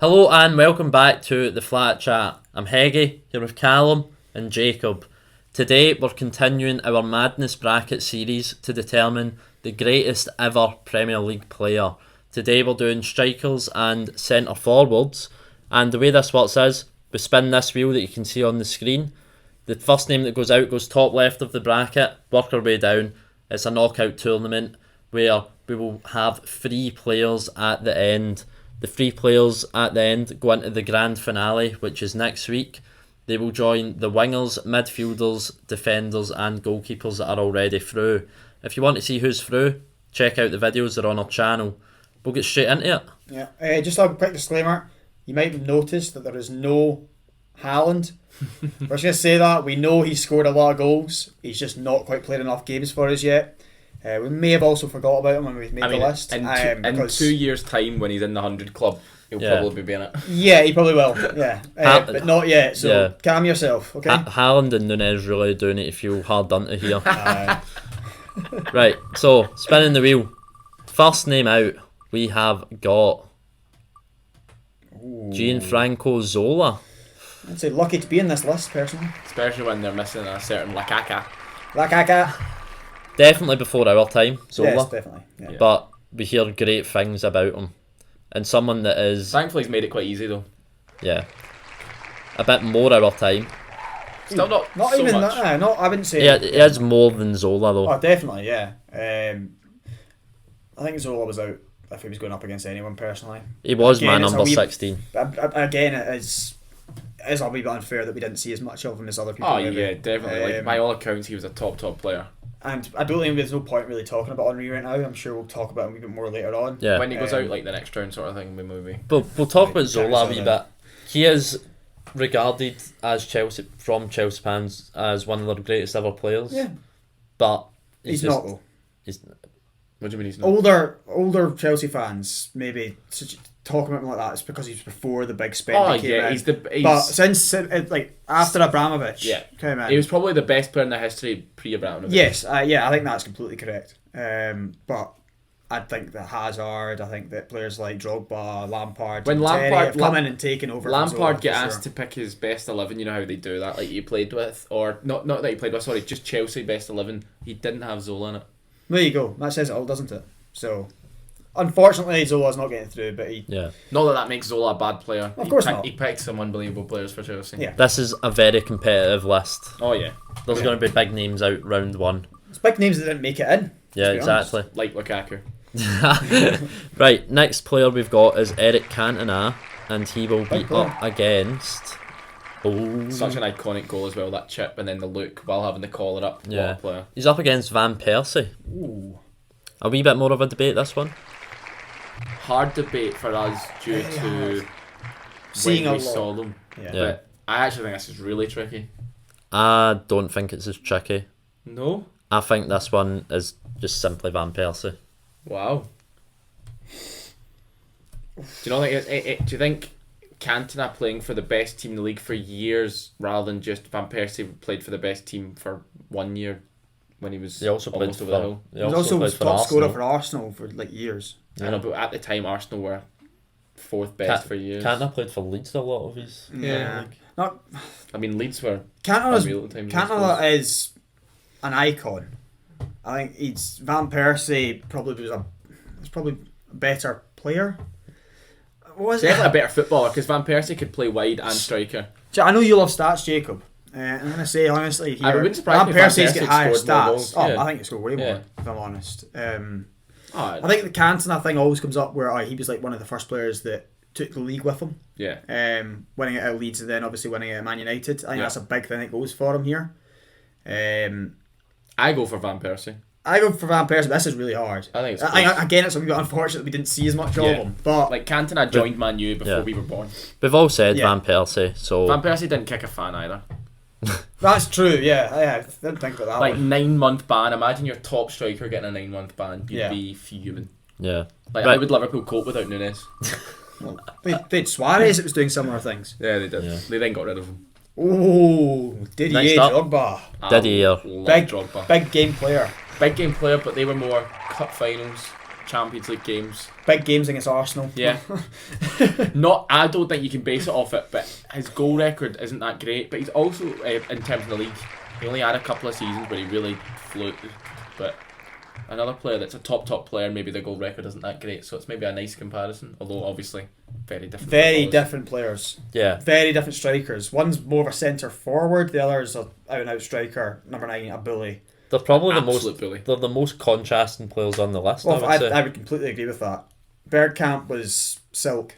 Hello and welcome back to the Flat Chat. I'm Heggy, here with Callum and Jacob. Today we're continuing our Madness Bracket series to determine the greatest ever Premier League player. Today we're doing strikers and centre forwards, and the way this works is we spin this wheel that you can see on the screen. The first name that goes out goes top left of the bracket, work our way down. It's a knockout tournament where we will have 3 players at the end. The 3 players at the end go into the grand finale, which is next week. They will join the wingers, midfielders, defenders and goalkeepers that are already through. If you want to see who's through, check out the videos, they're on our channel. We'll get straight into it. Yeah, just a quick disclaimer. You might have noticed that there is no Haaland. We're just going to say that. We know he's scored a lot of goals. He's just not quite played enough games for us yet. We may have also forgot about him when we made the list. In 2 years' time, when he's in the 100 club, he'll probably be in it. Yeah, he probably will. Yeah, but not yet. So calm yourself, okay? Haaland and Nunez really do need to feel hard done to here. Right, so spinning the wheel. First name out, we have got Gianfranco Zola. I'd say lucky to be in this list, personally. Especially when they're missing a certain Lakaka. Definitely before our time, Zola. Yes, definitely. Yeah. But we hear great things about him. And someone that is... Thankfully he's made it quite easy though. Yeah. A bit more our time. Still not so even much. That, no, I wouldn't say... Yeah, he is more than Zola though. Oh, definitely, yeah. I think Zola was out if he was going up against anyone, personally. He was my number 16. Again, it is a wee bit unfair that we didn't see as much of him as other people. Oh, yeah, definitely. By all accounts, he was a top player. And I don't think there's no point really talking about Henry right now. I'm sure we'll talk about him a wee bit more later on. Yeah. When he goes out like the next round sort of thing, maybe. But we'll talk about Zola a wee bit. He is regarded as Chelsea fans as one of their greatest ever players. Yeah. But he's not though. What do you mean he's not? Older Chelsea fans maybe talking about him like that. It's because he's before the big spend. But since after Abramovich came in, he was probably the best player in the history pre-Abramovich. Yes, I think that's completely correct. But I think that Hazard, I think that players like Drogba, Lampard, when Terry have come in and taken over. Lampard get asked to pick his best 11. You know how they do that, like you played with, or not that he played with. Sorry, just Chelsea best 11. He didn't have Zola in it. There you go. That says it all, doesn't it? So, unfortunately, Zola's not getting through, but not that makes Zola a bad player. Of course not. He picked some unbelievable players for Chelsea. Yeah. This is a very competitive list. Oh yeah. There's going to be big names out round 1. It's big names that didn't make it in. Yeah, exactly. Honest. Like Lukaku. Right, next player we've got is Eric Cantona, and he will be up against... Such an iconic goal as well, that chip and then the look while having the collar up. Yeah. What a player. He's up against Van Persie. Ooh. A wee bit more of a debate, this one. Hard debate for us due to seeing when we saw them. Yeah. But I actually think this is really tricky. I don't think it's as tricky. No? I think this one is just simply Van Persie. Wow. Do you not think do you think Cantona playing for the best team in the league for years rather than just Van Persie played for the best team for 1 year when he was almost over the hill? He was also top scorer for Arsenal for years. I know, but at the time Arsenal were 4th best for years. Cantona played for Leeds a lot of his... Yeah. I mean, Leeds were... Cantona is an icon. I think Van Persie probably was probably a better player. Definitely a better footballer because Van Persie could play wide and striker. I know you love stats, Jacob. I'm going to say honestly here, Van Persie's got higher stats. I think he scored way more, if I'm honest. I think the Cantona thing always comes up where he was like one of the first players that took the league with him. Yeah. Winning it at Leeds and then obviously winning it at Man United. I think that's a big thing that goes for him here. I go for Van Persie. I go for Van Persie, but this is really hard. I think it's close. Again, it's a wee bit unfortunate that we didn't see as much of him. But like Cantona joined Man U before we were born. We've all said Van Persie, so... Van Persie didn't kick a fan either. That's true, yeah. I didn't think about that. Like 9-month ban. Imagine your top striker getting a 9-month ban. You'd be fuming. Yeah. How would Liverpool cope without Nunez? Well, they had Suarez that was doing similar things. Yeah, they did. Yeah. They then got rid of him. Oh, Didier Drogba. Didier. Drogba. Big game player. Big game player, but they were more cup finals. Champions League games. Big games against Arsenal. Yeah. I don't think you can base it off it, but his goal record isn't that great. But he's also, in terms of the league, he only had a couple of seasons where he really floated. But another player that's a top player, maybe their goal record isn't that great. So it's maybe a nice comparison, although obviously very different. Very footballers. different players. Yeah. Very different strikers. One's more of a centre forward, the other's a out and out striker, number 9, a bully. They're probably Absolute bully. They're the most contrasting players on the list. Well, I would say. I would completely agree with that. Bergkamp was silk.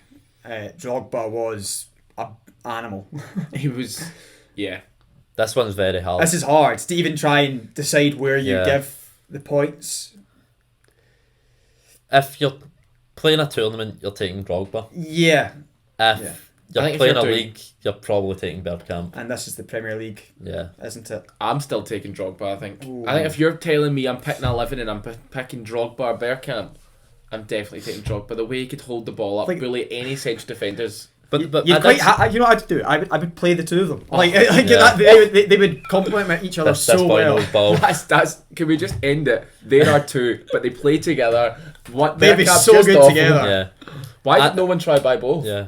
Drogba was an animal. He was, yeah. This one's very hard. This is hard to even try and decide where you Yeah. give the points. If you're playing a tournament, you're taking Drogba. Yeah, If Yeah. you're I think if playing you're a doing- league, you're probably taking Bergkamp. and this is the Premier League, Yeah. isn't it? I'm still taking Drogba, I think. Ooh. I think if you're telling me I'm picking 11 and I'm picking Drogba or Bergkamp, I'm definitely taking Drogba. The way he could hold the ball up, Like- bully any central defenders. But You I quite, did- you know what I'd do? I would play the two of them. Like yeah. they would complement each other this so boy well. knows ball. That's. Can we just end it? There are two, but they play together. What They'd be Bergkamp's so just good awful. together. Yeah. Why I- did no one try by both? Yeah.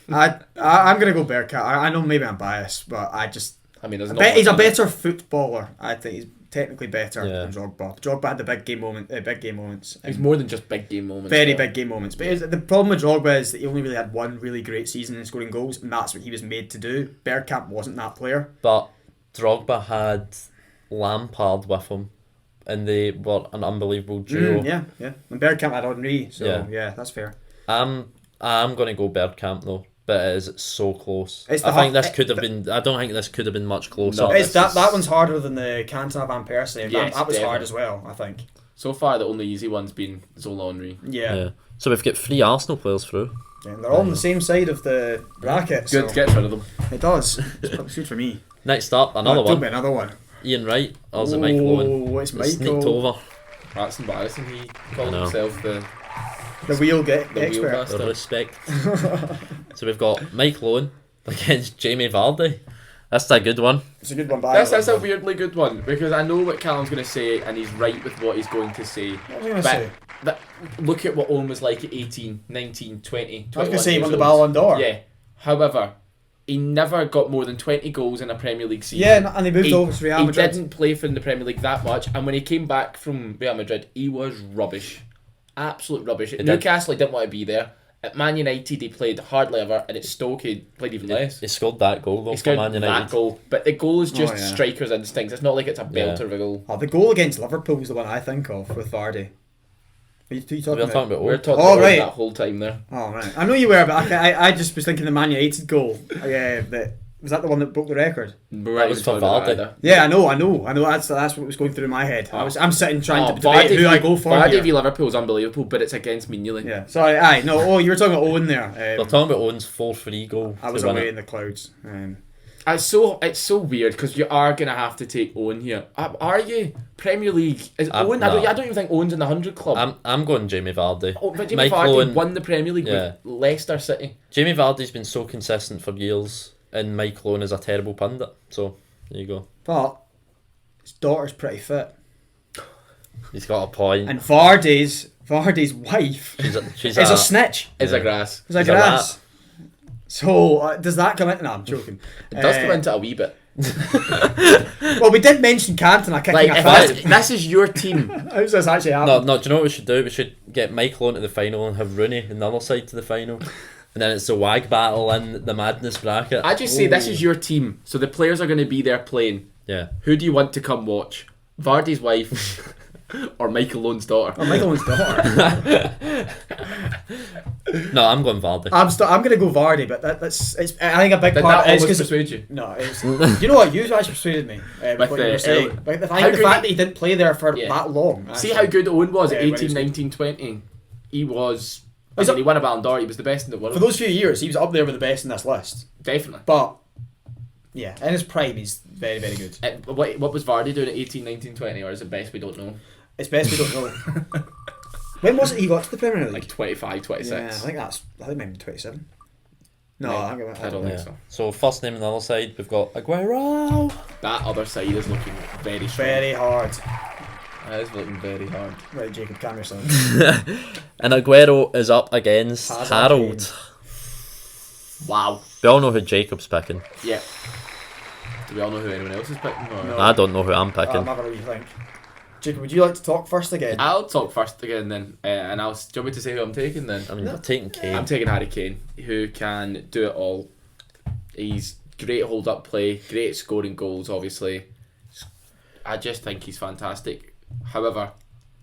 I'm gonna go Bergkamp. I know maybe I'm biased, but I just I mean, there's I not bet he's a much in it. better footballer. I think he's technically better Yeah. than Drogba. Drogba had the big game moments. He's more than just big game moments. Very though. big game moments. But the problem with Drogba is that he only really had one really great season in scoring goals, and that's what he was made to do. Bergkamp wasn't that player. But Drogba had Lampard with him, and they were an unbelievable duo. Yeah. And Bergkamp had Henry, so Yeah. yeah, that's fair. I'm going to go Bergkamp though, but it is so close. It's I the think hard- this could have been. I don't think this could have been much closer. No, It's this is- that one's harder than the Cantona Van Persie. Yes, that was hard definitely. as well, I think. So far, the only easy one's been Zola Henry. Yeah. Yeah. So we've got 3 Arsenal players through. And they're all on the same side of the bracket. Good, so get rid of them. it does. It's good for me. Next up, another Don't one. be another one. Ian Wright, or is it Michael Owen? Oh, it's Sneaked Michael. over. That's embarrassing. He called know. himself the The wheel get The wheel expert. bastard. The respect. So we've got Michael Owen against Jamie Vardy. That's a good one. It's a good one, but I That's don't a know. weirdly good one because I know what Callum's going to say and he's right with what he's going to say. What was I going to But say? look at what Owen was like at 18, 19, 20, I was 21 going to say he won the years Ballon old. d'Or. Yeah. However, he never got more than 20 goals in a Premier League season. Yeah, and they moved He- over to Real Madrid. He didn't play for the Premier League that much, and when he came back from Real Madrid, he was rubbish. Absolute rubbish. At did. Newcastle, he didn't want to be there. At Man United, he played hardly ever, and at Stoke, he played even less. He scored that goal though He for scored Man that United. goal, but the goal is just Oh, yeah. striker's instincts. It's not like it's a Yeah. belter of a goal. Oh, the goal against Liverpool is the one I think of with Vardy. Are you We're talking talking about We're Owen. talking Oh, about right. that whole time there. Oh, right. I know you were, but I just was thinking the Man United goal. Yeah, was that the one that broke the record? That was for Vardy. Yeah, I know. That's what was going through my head. I'm sitting trying to debate who I go for Vardy here. v Liverpool is unbelievable, but it's against Mignolet. Yeah, sorry. Aye, no. Oh, you were talking about Owen there. We're talking about Owen's 4-3 goal. I was to win away it. in the clouds. It's so weird because you are gonna have to take Owen here. Are you? Premier League is Owen? no. I don't even think Owen's in the 100 club. I'm going Jamie Vardy. Oh, but Jamie Michael Vardy Owen- won the Premier League Yeah. with Leicester City. Jamie Vardy's been so consistent for years, and Michael Owen is a terrible pundit. So there you go. But his daughter's pretty fit, He's got a point. and Vardy's wife She's is a snitch. Is Yeah. a grass. Is a She's a grass. So does that come in? No, I'm joking. It does come into a wee bit. Well, we did mention Cantona kicking Like a if fast. this is your team. How's this actually No, happening? no. Do you know what we should do? We should get Michael on to the final and have Rooney on the other side to the final, and then it's a wag battle in the madness bracket. I just say this is your team, so the players are going to be there playing. Yeah. Who do you want to come watch? Vardy's wife or Michael Owen's daughter? Oh, Michael Owen's daughter. No, I'm going Vardy. I'm going to go Vardy, but that's it's. I think a big Did part that is almost because persuade you? no, it's. You know what? You actually persuaded me with what you the were saying. early- But How the good fact he- that he didn't play there for Yeah. that long. See actually. how good Owen was at Yeah, when he 18, was 19, 20? He was... Was he won a Ballon d'Or, he was the best in the world. For those few years, he was up there with the best in this list. Definitely. But yeah, in his prime, he's very, very good. What was Vardy doing at 18, 19, 20? Or is it best we don't know? It's best we don't know. When was it he got to the Premier League? Like 25, 26? Yeah, I think maybe 27. No, No, I think I don't Yeah. think so. So first name on the other side, we've got Aguero. That other side is looking very strong. very hard. That is looking very hard. Right, Jacob, calm yourself. And Aguero is up against Hazard Harold. Wow. We all know who Jacob's picking. Yeah. Do we all know who anyone else is picking? Or? No. I don't know who I'm picking. I'll have what you think. Jacob, would you like to talk first again? I'll talk first again then, and do you want me to say who I'm taking then? I mean, we're taking Kane. I'm taking Harry Kane, who can do it all. He's great hold up play, great at scoring goals, obviously. I just think he's fantastic. However,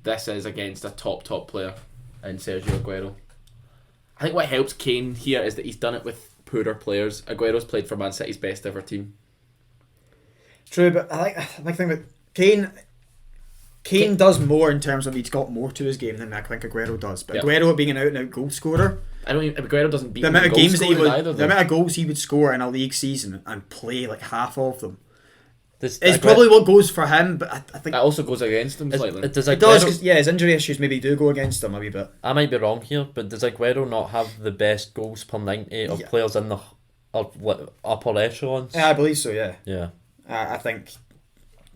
this is against a top player in Sergio Aguero. I think what helps Kane here is that he's done it with poorer players. Aguero's played for Man City's best ever team. True, but I think that Kane does more in terms of he's got more to his game than I think Aguero does. But Yeah. Aguero being an out and out goal scorer, Aguero doesn't beat the amount of goal games that he scoring would, either, the though. amount of goals he would score in a league season and play like half of them, Does it's Aguero- probably what goes for him. But I think That also goes against him slightly. does it does. Aguero, 'Cause, yeah, his injury issues maybe do go against him a wee bit. I might be wrong here, but does Aguero not have the best goals per 90 of Yeah. players in the upper echelons? Yeah, I believe so. Yeah, Yeah. I think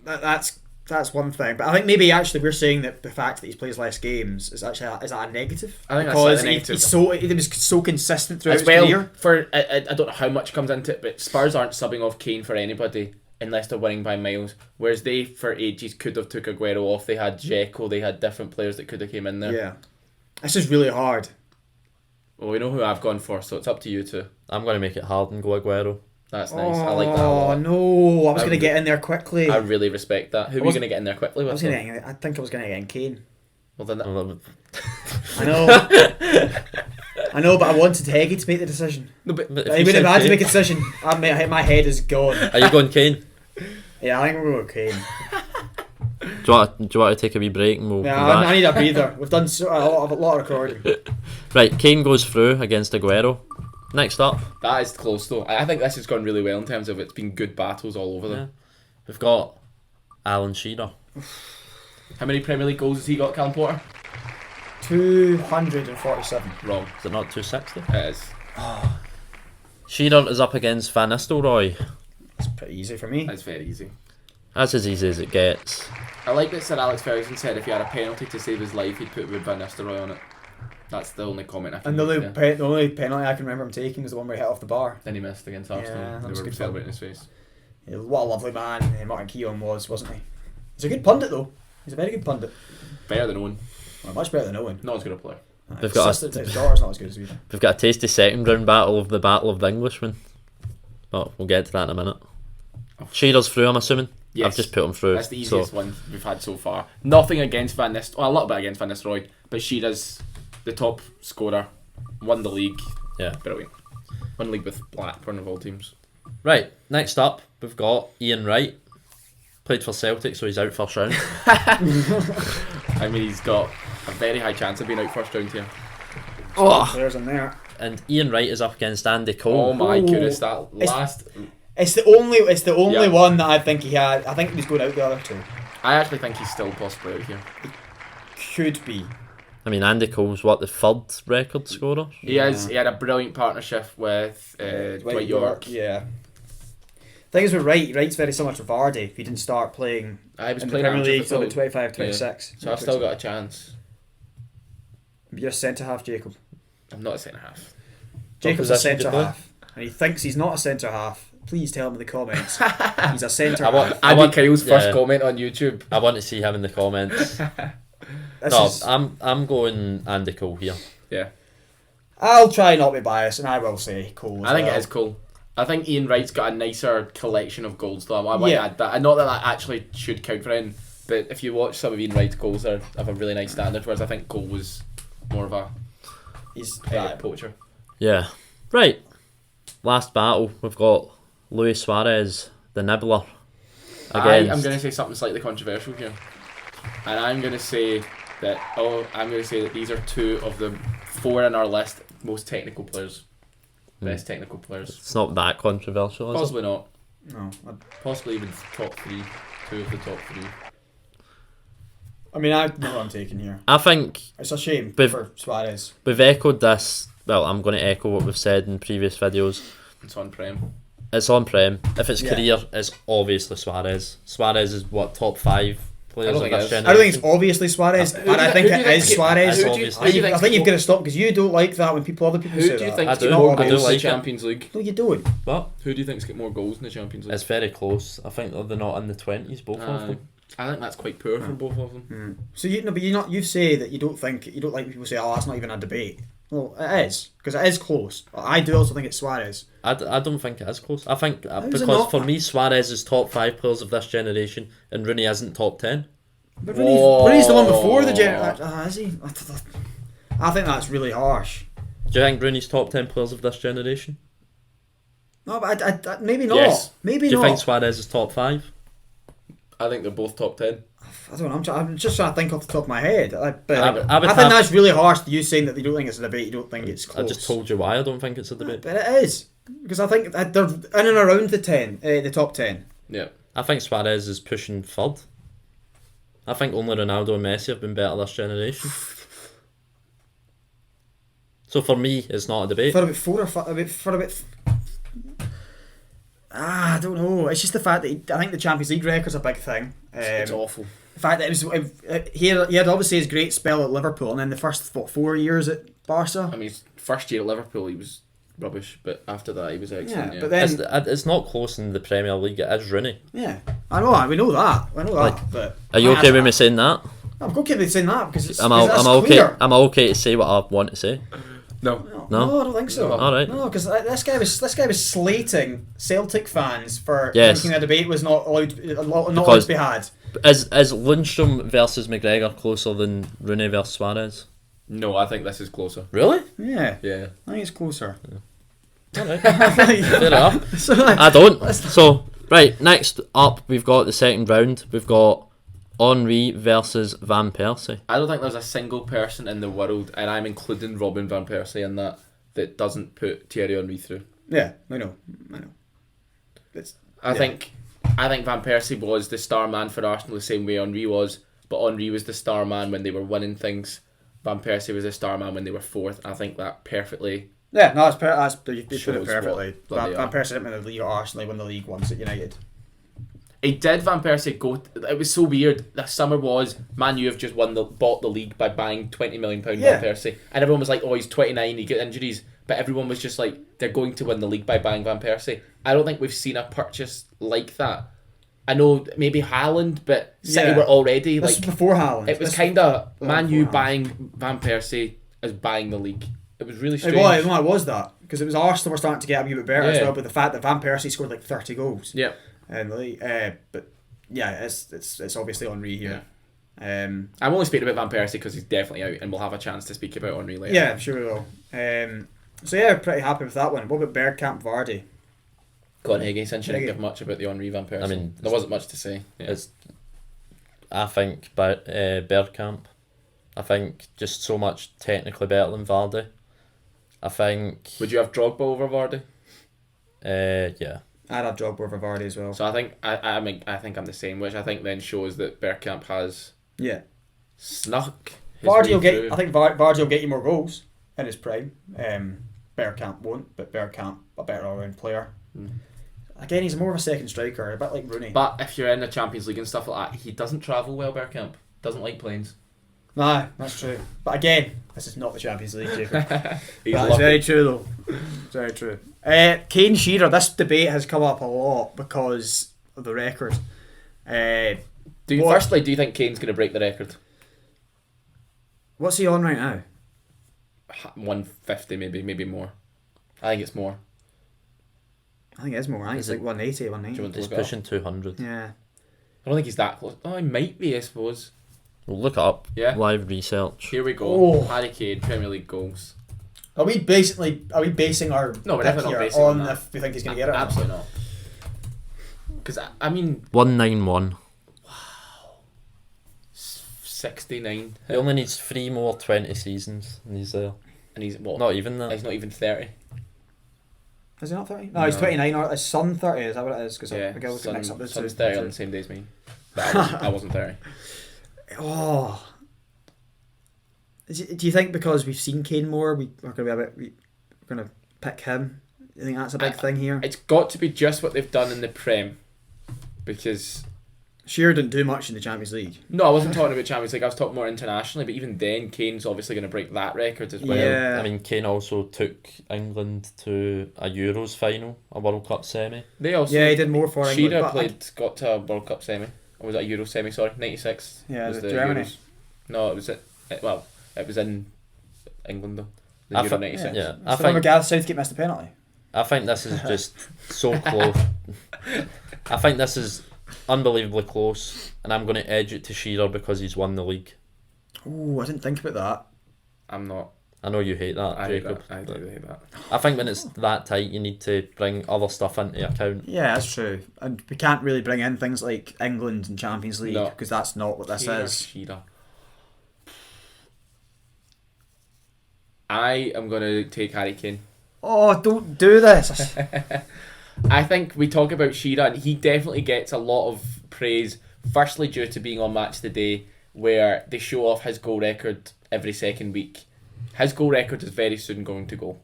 that's one thing. But I think maybe actually we're saying that the fact that he plays less games is that a negative? I think that's because slightly negative. he was so consistent throughout As his well, career. for I don't know how much comes into it, but Spurs aren't subbing off Kane for anybody unless they're winning by miles. Whereas they, for ages, could have took Aguero off. They had Dzeko, they had different players that could have came in there. Yeah, it's just really hard. Well, we know who I've gone for, so it's up to you two. I'm going to make it hard and go Aguero. That's nice. I like that a Oh lot. no! I was I going to get in there quickly. I really respect that. Who are you wasn't- going to get in there quickly I with? was though? gonna. I think I was gonna get in Kane. Well, then I know. I know, but I wanted Heggie to make the decision. no, but But if He you would have said had to Kane- make a decision. My head is gone. Are you going Kane? Yeah, I think we're going Kane. Do you want to take a wee break and we'll Yeah, come back? I need a breather. We've done a lot of recording. Right, Kane goes through against Aguero. Next up, that is close though. I think this has gone really well in terms of it's been good battles all over them. we've got Alan Shearer. How many Premier League goals has he got, Callum Porter? 247. Wrong. Is it not 260? It is. Shearer is up against Van Nistelrooy. It's pretty easy for me. It's very easy. That's as easy as it gets. I like that Sir Alex Ferguson said if he had a penalty to save his life, he'd put Wood Van Nistelrooy on it. That's the only comment I can And the make. only, the only penalty I can remember him taking was the one where he hit off the bar. Then he missed against Yeah, Arsenal. that They was were good celebrating his face. Yeah, what a lovely man Martin Keown was, wasn't he? He's a good pundit though. He's a very good pundit. Better than Owen. Well, much better than Owen. Not as good a player. They've got his daughter's not as good as either. We've got a tasty second round battle of the Battle of the Englishmen. But we'll get to that in a minute. Shearer's through, I'm assuming. Yes. I've just put him through. That's the easiest one we've had so far. Nothing against Van Nistelrooy. Well, a little bit against Van Nistelrooy, but Shearer's the top scorer. Won the league. Yeah. Brilliant. Won the league with Blackburn of all teams. Right, next up, we've got Ian Wright. Played for Celtic, so he's out first round. I mean, he's got a very high chance of being out first round here. Players in there. And Ian Wright is up against Andy Cole. Oh my Ooh. goodness, that It's- last... It's the only Yeah. one that I think he had. I think he was going out the other two. I actually think he's still possibly out here. Could be. I mean, Andy Cole's what, the third record scorer? He had a brilliant partnership with Dwight York. Yeah. Thing is with Wright's very similar to Vardy. If he didn't start playing I was in the playing Premier amateur League for till about Fulham. 25, 26. So I've still got a chance. You're a centre half, Jacob. I'm not a centre half. Jacob's a position do you centre play? half, and he thinks he's not a centre half. Please tell him in the comments. He's a centre I want- half. Andy want- Kyle's first yeah. comment on YouTube. I want to see him in the comments. This No, is- I'm going Andy Cole here. Yeah. I'll try not to be biased, and I will say Cole. I think it is cool. I think Ian Wright's got a nicer collection of goals though. I might Yeah. add that. Not that that actually should count for him, but if you watch some of Ian Wright's goals, they're of a really nice standard, whereas I think Cole was more of a He's poacher. Yeah. Right. Last battle, we've got Luis Suarez, the nibbler. I'm Against. going to say something slightly controversial here, and I'm going to say that these are two of the 4 in our list most technical players, best technical players. It's not that controversial, is it? Possibly not. no. Possibly even top 3. 2 of the top 3. I mean, I know what I'm taking here. I think It's a shame But- for Suarez. we've echoed this. Well, I'm going to echo what we've said in previous videos. It's on Prem. It's on Prem. If it's Yeah. career, it's obviously Suarez. Suarez is what, top 5 players of think this it is. generation. I don't think it's obviously Suarez, Who but do I you think think- it who do you is think- Suarez. who do you- I who do you think think- you've got to stop because you don't like that when other people Who say do you that. think I gets do. more I do goals in like the it. Champions League? No, you don't. What? Who do you think's got more goals in the Champions League? It's very close. I think they're not in the 20s, both of them. I think that's quite poor for both of them. So you say that you don't like when people say, "Oh, that's not even a debate." Well, it is because it is close. I do also think it's Suarez. I don't think it is close. I think is it because not? for me, Suarez is top 5 players of this generation, and Rooney isn't top 10. But Whoa. Rooney's the one before the is he? I think that's really harsh. Do you think Rooney's top 10 players of this generation? No, but I maybe not. Yes. Maybe Do you not. think Suarez is top 5? I think they're both top 10. I don't know. I'm just trying to think off the top of my head. I would I think have- that's really harsh. You saying that you don't think it's a debate, you don't think it's close. I just told you why I don't think it's a debate. But it is because I think that they're in and around the top 10. Yeah. I think Suarez is pushing third. I think only Ronaldo and Messi have been better this generation. So for me, it's not a debate. For about 4 or 5, I don't know. It's just the fact that I think the Champions League record's a big thing. It's awful. The fact that he had obviously his great spell at Liverpool, and then the first 4 years at Barca. I mean, his first year at Liverpool, he was rubbish, but after that, he was excellent. Yeah, Yeah, but then It's not close in the Premier League. It is Rooney. yeah, I know. We know that. I know that. Like, but Are you okay with me saying that? I'm okay with saying that because it's, Am 'cause I, that's am I okay? clear. Am I okay to say what I want to say? no. No? I don't think so. No. All right. No, because this guy was slating Celtic fans for Yes. thinking a debate was not allowed to Because- be had. Is Lundstrom versus McGregor closer than Rooney versus Suarez? No, I think this is closer. Really? Yeah, Yeah. I think it's closer. Alright. Fair enough. So, like, I don't. So, right, next up, we've got the second round. We've got Henry versus Van Persie. I don't think there's a single person in the world, and I'm including Robin Van Persie in that doesn't put Thierry Henry through. yeah, I know. It's I think Van Persie was the star man for Arsenal the same way Henry was, but Henry was the star man when they were winning things. Van Persie was the star man when they were fourth. I think that perfectly. yeah, no, that's you put Shows it what perfectly. they Van are. Persie didn't win the league at Arsenal, he won the league once at United. He did Van Persie go. It was so weird. This summer was Man U have just bought the league by buying £20 million Yeah. Van Persie, and everyone was like, "Oh, he's 29, he get injuries," but everyone was just like, "They're going to win the league by buying Van Persie." I don't think we've seen a purchase like that. I know maybe Haaland, but City Yeah. were already This like. was before Haaland. It was This- kind of Man U beforehand. buying Van Persie as buying the league. It was really It strange. was that because it was Arsenal were starting to get a wee bit better as Yeah. well. But the fact that Van Persie scored like 30 goals Yeah. in the league, but yeah, it's obviously Henry here. I'm only speaking about Van Persie because he's definitely out, and we'll have a chance to speak about Henry later. Yeah, I'm sure we will. So yeah, pretty happy with that one. What about Bergkamp Vardy? Go on, Higgy, since you didn't Higgy. give much about the Henry Van Persie. I mean, there wasn't much to say. Yeah. I think Bergkamp. I think just so much technically better than Vardy. I think. Would you have Drogba over Vardy? Yeah. I'd have Drogba over Vardy as well. So I think I think I'm the same, which I think then shows that Bergkamp has Yeah, snuck his Vardy way will get. through. I think Vardy will get you more goals in his prime. Bergkamp won't, but Bergkamp a better all-round player. Again, he's more of a second striker, a bit like Rooney. But if you're in the Champions League and stuff like that, he doesn't travel well. Bergkamp doesn't like planes. Nah, that's true. But again, this is not the Champions League, Jacob. He's That's lucky. very true, though. It's very true. Kane Shearer, this debate has come up a lot because of the record. Firstly, do you think Kane's going to break the record? What's he on right now? 150, maybe more. I think it's more. I think it is more. I think it's like 180, 190. Do you want to He's look it up? pushing 200. Yeah. I don't think he's that close. Oh, he might be, I suppose. We'll look it up. Yeah. Live research. Here we go. Oh. Harry Kane, Premier League goals. Are we basing our No, we're pick definitely not here basing on on that. if we think he's going to get it? or not? Absolutely not. Because, I mean, 191. 69. He only needs 3 more 20 seasons, and he's there. And he's what? Not even that. He's not even 30. Is he not 30? No, he's No. 29. Or his son 30, is that what it is? Because Yeah, I get son, mix up the son's two. 30 on the same day as me. But I wasn't 30. Oh. Do you think because we've seen Kane more, we're going to pick him? You think that's a big thing here? It's got to be just what they've done in the Prem. Because Shearer didn't do much in the Champions League. No, I wasn't talking about Champions League. I was talking more internationally. But even then, Kane's obviously going to break that record as well. Yeah. I mean, Kane also took England to a Euros final, a World Cup semi. They also Yeah, he did more for England. Shearer but got to a World Cup semi. Or was it a Euro semi? Sorry, 96. Yeah, was the Germany. Euros. No, it was it was in England though. The I Euro thought- 96. Yeah, I remember Gareth Southgate missed a penalty. I think this is just so close. I think this is unbelievably close, and I'm going to edge it to Shearer because he's won the league. Oh, I didn't think about that. I'm not. I know you hate that, I hate Jacob. that. I but do hate that. I think when it's that tight, you need to bring other stuff into account. Yeah, that's true. And we can't really bring in things like England and Champions League No. because that's not what this is. Shearer. I am going to take Harry Kane. Oh, don't do this. I think we talk about Shearer, and he definitely gets a lot of praise. Firstly, due to being on Match of the Day, where they show off his goal record every second week. His goal record is very soon going to go.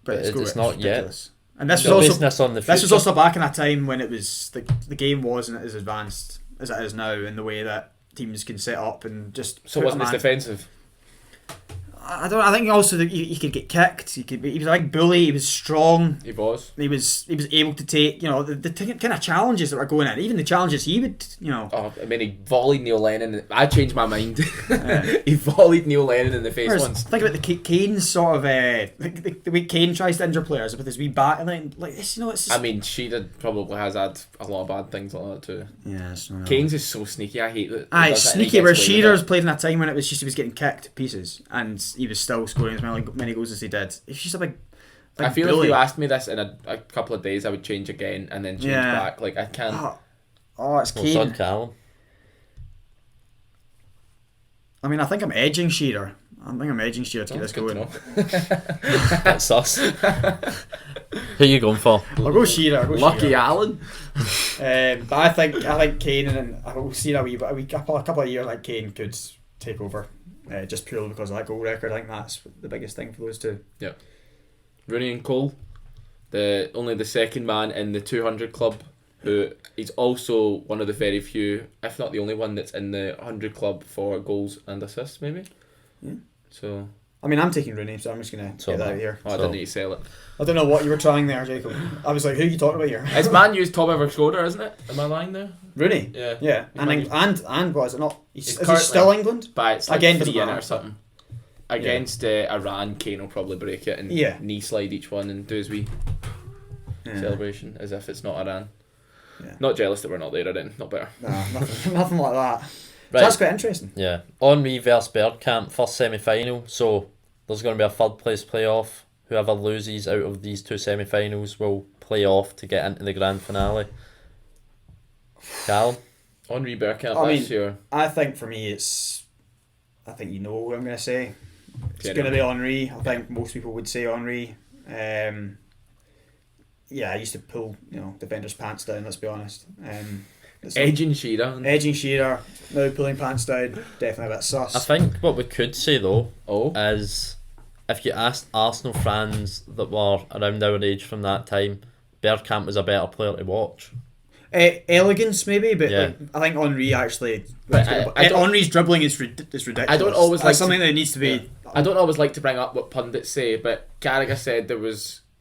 But It's not yet. ridiculous. And this was No also business on the this was future. also back in a time when it was the game wasn't as advanced as it is now in the way that teams can set up and just. So put a wasn't as man- defensive. I don't. I think also that he could get kicked. He was a big bully. He was strong. He was. He was able to take the kind of challenges that were going in. Even the challenges he would Oh, I mean, he volleyed Neil Lennon. I changed my mind. Yeah. He volleyed Neil Lennon in the face Whereas, once. think about Kane's sort of the way Kane tries to injure players with his wee bat and then like this. It's just, I mean, Shearer probably has had a lot of bad things like that too. yeah, it's not Kane's is so sneaky. I hate that. he Aye, does that and he sneaky. Where gets away with Shearer's it. played in a time when it was just he was getting kicked to pieces and he was still scoring as many goals as he did. It's just a big I feel bully. if you asked me this in a couple of days, I would change again and then change Yeah. back. Like I can't. It's Well, son Kane. Callum. I mean, I think I'm edging Shearer. I think I'm edging Shearer to get That's this good to going. know. That's us. Who you going for? I'll go Shearer. Lucky Allen. But I think Kane and we'll see in a couple of years like Kane could take over, just purely because of that goal record. I think that's the biggest thing for those two. Rooney and Cole, only the second man in the 200 club, who is also one of the very few, if not the only one, that's in the 100 club for goals and assists, maybe. Yeah. So, I mean, I'm taking Rooney, so I'm just gonna So get that am I. out here. I So- didn't need to sell it. I don't know what you were trying there, Jacob. I was like, who are you talking about here? It's Man U's top ever scorer, isn't it? Am I lying there? Rooney. Yeah. Yeah, Man U. and what is it not? He's Is he currently- still England? But it's like Again, 3 doesn't in it matter. or something. Against Iran, Kane will probably break it and Yeah. knee slide each one and do his wee Yeah. celebration as if it's not Iran. Yeah. Not jealous that we're not there, then. Not better. Nah, nothing like that. So Right. that's quite interesting. Yeah. Henry versus Bergkamp, first semi-final. So there's going to be a third place playoff. Whoever loses out of these two semi-finals will play off to get into the grand finale. Callum? Henri Bergkamp, I that's mean, your... I think for me, I think you know what I'm going to say. It's Yeah, going to no. be Henri. I think most people would say Henri. Yeah, I used to pull defenders' pants down. Let's be honest. Edging Shearer. Edging Shearer, now pulling pants down. Definitely a bit sus. I think what we could say though Oh. is if you asked Arsenal fans that were around our age from that time, Bergkamp was a better player to watch. Elegance maybe, but Yeah. like, I think Henri actually. But I don't- Henri's dribbling is ridiculous. I don't always That's like something to- that needs to be. I don't always like to bring up what pundits say, but Carragher said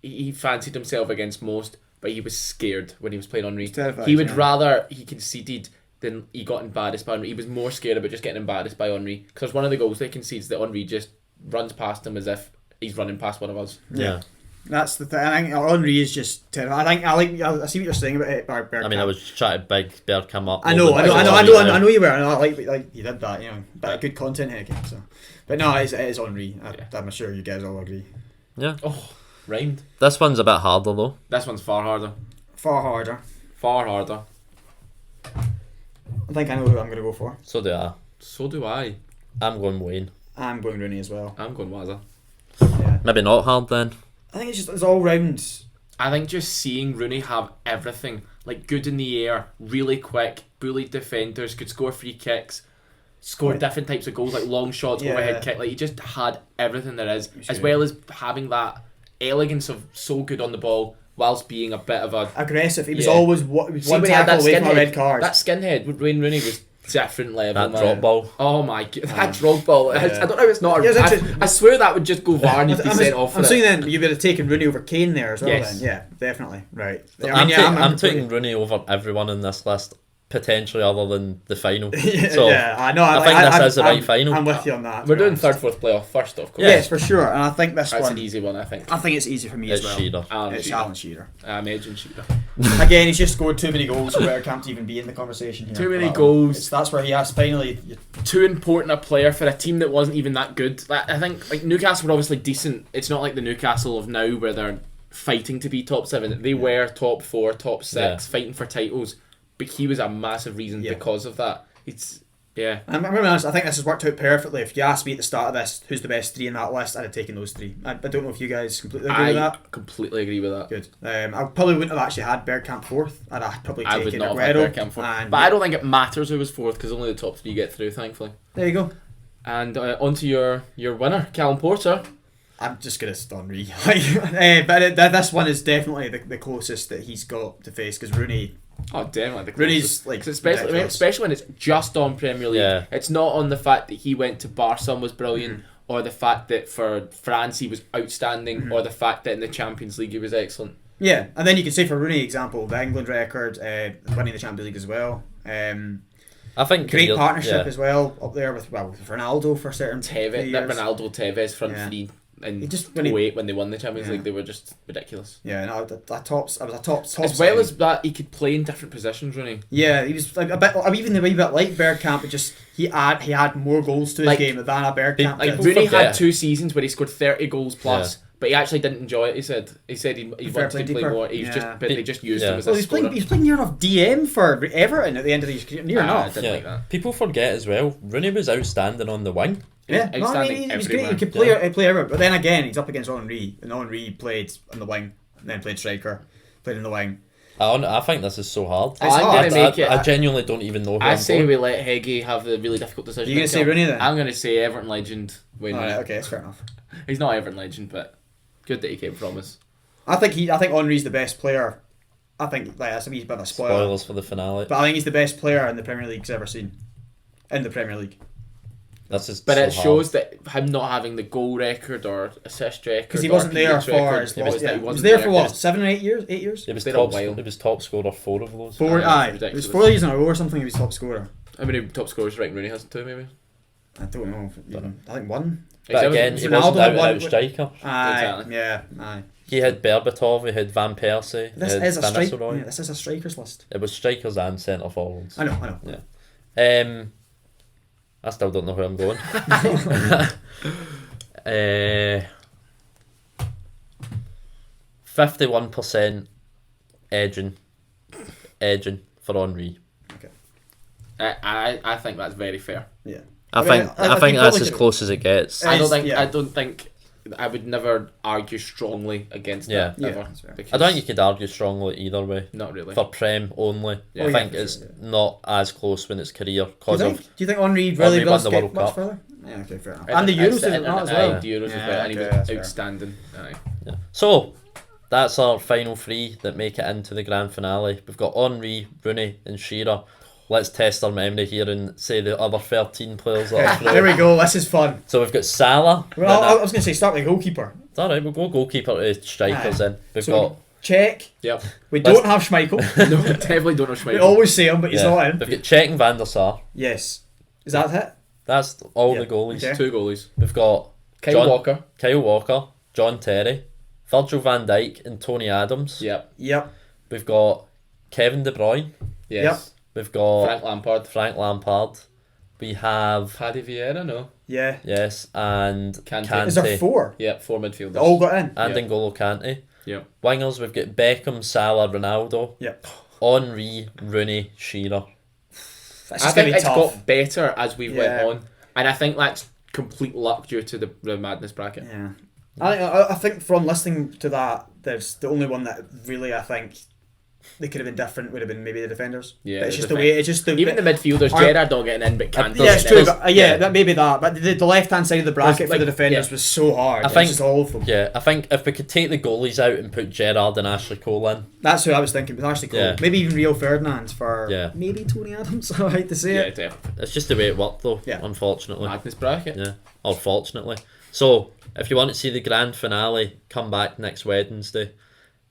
he fancied himself against most, but he was scared when he was playing Henri. Terrified, He would yeah. rather he conceded than he got embarrassed by Henri. He was more scared about just getting embarrassed by Henri, because one of the goals they concedes that Henri just runs past him as if he's running past one of us. Yeah. That's the thing. I think Henri is just terrible. I see what you're saying about it. Bergkamp. I mean, I was trying to big Bergkamp up. I know you were. I know, like you did that. But good content here again. So, but no, it is Henri. I'm sure you guys all agree. Yeah. Oh, rhymed. This one's a bit harder though. This one's far harder. Far harder. Far harder. I think I know who I'm going to go for. So do I. So do I. I'm going Wayne. I'm going Rooney as well. I'm going Waza. Yeah. Maybe not hard then. I think it's all round. I think just seeing Rooney have everything, like good in the air, really quick, bullied defenders, could score free kicks, score Right. different types of goals, like long shots, Yeah. overhead kick. Like he just had everything there is, He's as good. well as having that elegance of so good on the ball, whilst being a bit of a aggressive. He was Yeah. always one See, when he had tackle that away from a skinhead, red card. that skinhead, Wayne Rooney was different level. That man. drop ball. Oh my god, that drop ball! I don't know. It's not. Yeah, it's I actually- swear that would just go VAR and he'd be sent off. I'm for saying it. then you would have taken Rooney over Kane there as well. Yes. Then, yeah, definitely, right. I'm completely- taking Rooney over everyone in this list, potentially other than the final. Yeah, So I know. I think this is the right final. I'm with you on that. to We're be doing honest. third, fourth playoff first, of course. Yes, for sure. And I think this That's one. an easy one, I think. I think it's easy for me it's as well. Shearer. Alan It's Shearer. Alan Shearer. I imagine Shearer. Again, he's just scored too many goals for Bergkamp to even be in the conversation here. Too many That one. goals. That's where he has finally. Too important a player for a team that wasn't even that good. Like, I think like Newcastle were obviously decent. It's not like the Newcastle of now where they're fighting to be top 7. They were top 4, top 6, Yeah. fighting for titles. But he was a massive reason Yeah. because of that. It's yeah. I'm going to be honest, I think this has worked out perfectly. If you asked me at the start of this, who's the best 3 in that list, I'd have taken those 3. I don't know if you guys completely agree with I that. completely agree with that. Good. I probably wouldn't have actually had Bergkamp 4th. I'd have probably I would taken not have Aguero. had Bergkamp fourth. And But I don't think it matters who was 4th because only the top 3 get through, thankfully. there you go. And onto your winner, Callum Porter. I'm just going to stun Henry. This one is definitely the closest that he's got to face because Rooney. Oh, definitely. The Rooney's, closest. like, 'Cause especially, ridiculous. when it's just on Premier League. Yeah. It's not on the fact that he went to Barca and was brilliant, or the fact that for France he was outstanding, or the fact that in the Champions League he was excellent. Yeah, and then you can say for Rooney, example, the England record, winning the Champions League as well. I think Great career- partnership yeah. as well up there with Ronaldo for certain Tevez, that years. Ronaldo Tevez front Yeah. 3 in He just- when he- 08 when they won the Champions Yeah. League, they were just ridiculous. Yeah, no, I was a top. As well signing. as that, he could play in different positions, Rooney. Yeah, he was like a bit, even a wee bit like Bergkamp, but just he had more goals to his Like- game than a Bergkamp. Like did. Rooney forget. had 2 seasons where he scored 30 goals plus, but he actually didn't enjoy it. He said he Fair wanted play to play deeper. more. He was Yeah. just, but they just used Yeah. him as Well, a he's scorer. playing near enough DM for Everton at the end of his career. Near I enough. didn't like that. People forget as well, Rooney was outstanding on the wing. Yeah, He's no, I mean, outstanding he was great. He everywhere. could play everywhere. But then again, he's up against Henry, and Henry played on the wing, and then played striker, played in the wing. I think this is so hard. It's I'm hard. gonna make it. I genuinely don't even know who I I'm say going. we let Heggie have the really difficult decision. You gonna say Rooney then? I'm gonna say Everton legend Wayne Rooney. Alright, okay, that's fair enough. He's not Everton legend, but good that he came from us. I think Henry's the best player. I think that's a wee bit of a spoiler. Spoilers for the finale. But I think he's the best player in the Premier League's ever seen. In the Premier League. This is But so it hard. shows that him not having the goal record or assist record, Because he or wasn't there PH for record, his it was that he was wasn't there for what, 'cause 7 or 8 years? 8 years? It was Been a top. while. It was top scorer 4 of those. 4, it's aye. It ridiculous. was 4 years in a row or something. He was top scorer. How many top scorers Rick Rooney has 2 maybe? I don't know. I think 1. But again, He's he Ronaldo wasn't out and won- out striker. Aye, Exactly. yeah, aye. He had Berbatov, he had Van Persie, he This had is a Van strike. Nistelrooy. Yeah, this is a strikers list. It was strikers and centre forwards. I know. Yeah. I still don't know where I'm going. 51% edging for Henry. I think that's very fair. Yeah. I mean, think I that's think as probably close as it gets. Uh, I don't think. yeah. I don't think. I would never argue strongly against Yeah. that Yeah, ever. that's fair. because I don't think you could argue strongly either way. Not really. For Prem only, Yeah. I Oh, think yeah, for it's sure, not as close when it's career Do because you of think Henry really Henry won does the get World much Cup. further? Yeah, okay, fair enough. I And the think Euros it's- did it not as aye, well. the Euros as Yeah, well, and he okay, was that's fair. outstanding. Aye. Yeah. So that's our final 3 that make it into the grand finale. We've got Henry, Rooney, and Shearer. Let's test our memory here and say the other 13 players that are There through. we go. This is fun. So we've got Salah. Well, I was going to say start with the goalkeeper. It's alright, we'll go goalkeeper to strikers then. We've So got check. Yep. We Let's- don't have Schmeichel. No, definitely don't know We Schmeichel. always say him, but he's yeah, not in. We've got Cech and Van der Sar. Yes. Is that it? That's all Yeah, the goalies. okay. 2 goalies. We've got Kyle Walker. John Terry, Virgil van Dijk and Tony Adams. Yep. Yep. We've got Kevin De Bruyne. Yes. We've got Frank Lampard. Lampard. We have Paddy Vieira. No. Yeah. yes, and Kante. Kante, Is there 4? Yep. 4 midfielders. They all got in. and Yeah. N'Golo Kante. Yep. Wingers, we've got Beckham, Salah, Ronaldo, Yep. Henry, Rooney, Shearer. That's I just going think to be it's tough. got better as we went Yeah. on, and I think that's complete luck due to the madness bracket. Yeah. I think from listening to that, there's the only one that really I think they could have been different would have been maybe the defenders. Yeah, But it's the just the way. It's just the Even the midfielders, Aren't- Gerrard not getting in, but Candy. Yeah, it's getting true. in. But, that maybe that. But the left hand side of the bracket There's, for the like, defenders yeah. was so hard. I It was think- just all of them. Yeah, I think if we could take the goalies out and put Gerrard and Ashley Cole in, That's who I was thinking. It was actually cool. Yeah. Maybe even Rio Ferdinand for Yeah. maybe Tony Adams. I hate to say Yeah, it. definitely. it's just the way it worked though, Yeah. unfortunately. Madness bracket. Yeah, or fortunately. So, if you want to see the grand finale, come back next Wednesday.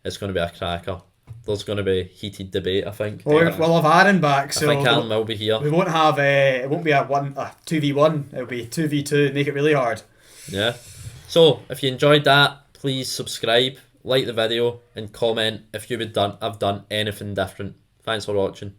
It's going to be a cracker. There's going to be heated debate, I think. We'll have Aaron back, I so think Alan will be here. we won't have it won't be a 2v1. It'll be 2v2. Make it really hard. Yeah. So, if you enjoyed that, please subscribe, like the video, and comment if you would have done anything different. Thanks for watching.